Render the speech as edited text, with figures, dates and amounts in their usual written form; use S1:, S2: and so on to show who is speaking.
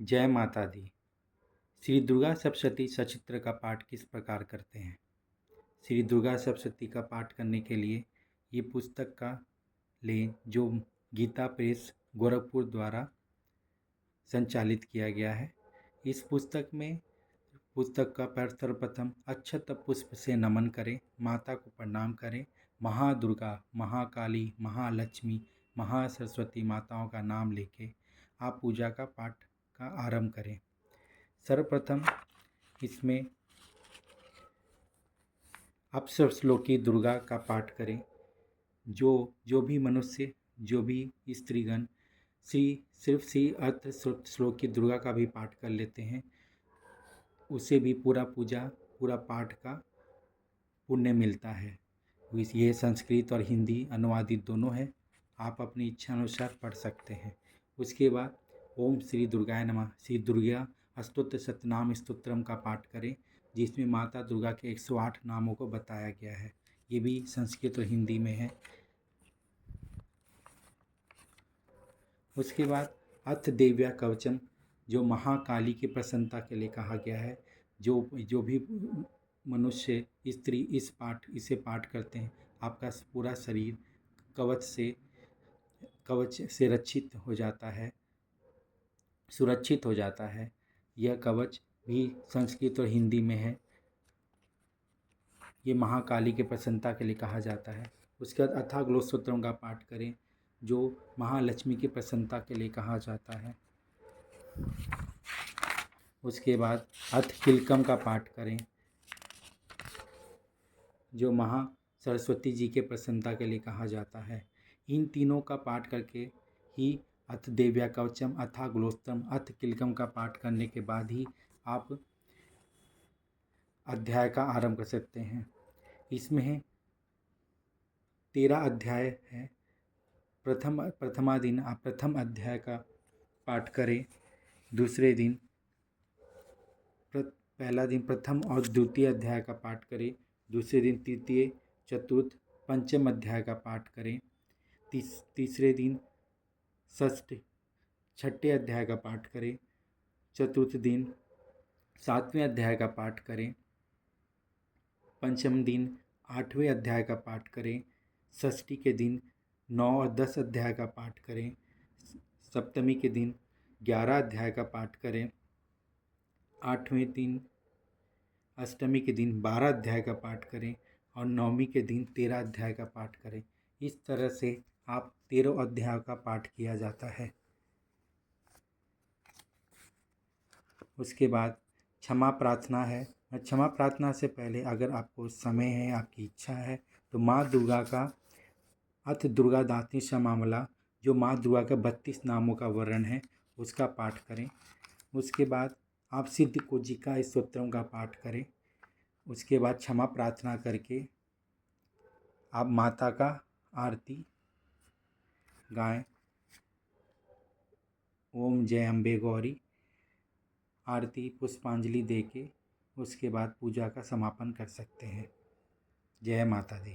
S1: जय माता दी। श्री दुर्गा सप्तशती सचित्र का पाठ किस प्रकार करते हैं। श्री दुर्गा सप्तशती का पाठ करने के लिए ये पुस्तक का लें जो गीता प्रेस गोरखपुर द्वारा संचालित किया गया है। इस पुस्तक का सर्वप्रथम अक्षत पुष्प से नमन करें, माता को प्रणाम करें। महादुर्गा, महाकाली, महालक्ष्मी, महासरस्वती माताओं का नाम लेके आप पूजा का पाठ का आरंभ करें। सर्वप्रथम इसमें अष्टश्लोकी दुर्गा का पाठ करें। जो भी मनुष्य, जो भी स्त्रीगण सिर्फ श्री अष्टश्लोकी दुर्गा का भी पाठ कर लेते हैं, उसे भी पूरा पाठ का पुण्य मिलता है। ये संस्कृत और हिंदी अनुवादित दोनों है, आप अपनी इच्छा अनुसार पढ़ सकते हैं। उसके बाद ओम श्री दुर्गाय नमः श्री दुर्गा अष्टोत्तर शतनाम स्तोत्रम का पाठ करें, जिसमें माता दुर्गा के 108 नामों को बताया गया है। ये भी संस्कृत और हिंदी में है। उसके बाद अथ देव्या कवचम, जो महाकाली की प्रसन्नता के लिए कहा गया है। जो भी मनुष्य स्त्री इसे पाठ करते हैं, आपका पूरा शरीर कवच से रक्षित हो जाता है, सुरक्षित हो जाता है। यह कवच भी संस्कृत और हिंदी में है। ये महाकाली के प्रसन्नता के लिए कहा जाता है। उसके बाद अथाग्लो स्तोत्रम का पाठ करें, जो महालक्ष्मी की प्रसन्नता के लिए कहा जाता है। उसके बाद अथ किलकम का पाठ करें, जो महा सरस्वती जी के प्रसन्नता के लिए कहा जाता है। इन तीनों का पाठ करके ही अथ देव्या कवचम, अथा ग्लोस्तम, अथ किलकम का पाठ करने के बाद ही आप अध्याय का आरंभ कर सकते हैं। इसमें 13 अध्याय है। प्रथमा दिन आप प्रथम अध्याय का पाठ करें। दूसरे दिन पहला दिन प्रथम और द्वितीय अध्याय का पाठ करें। दूसरे दिन तृतीय, चतुर्थ, पंचम अध्याय का पाठ करें। तीसरे दिन षष्ठ, छठे अध्याय का पाठ करें। चतुर्थ दिन 7वें अध्याय का पाठ करें। पंचम दिन 8वें अध्याय का पाठ करें। षष्ठी के दिन 9 और 10 अध्याय का पाठ करें। सप्तमी के दिन 11 अध्याय का पाठ करें। 8वें दिन अष्टमी के दिन 12 अध्याय का पाठ करें और नवमी के दिन 13 अध्याय का पाठ करें। इस तरह से आप 13 अध्याय का पाठ किया जाता है। उसके बाद क्षमा प्रार्थना है। क्षमा प्रार्थना से पहले अगर आपको समय है, आपकी इच्छा है, तो माँ दुर्गा का अथ दुर्गा दात्री समामला, जो माँ दुर्गा का 32 नामों का वर्णन है, उसका पाठ करें। उसके बाद आप सिद्ध कोजिका स्तोत्रम का पाठ करें। उसके बाद क्षमा प्रार्थना करके आप माता का आरती गाएं। ओम जय अम्बे गौरी आरती पुष्पांजलि देके उसके बाद पूजा का समापन कर सकते हैं। जय माता दी।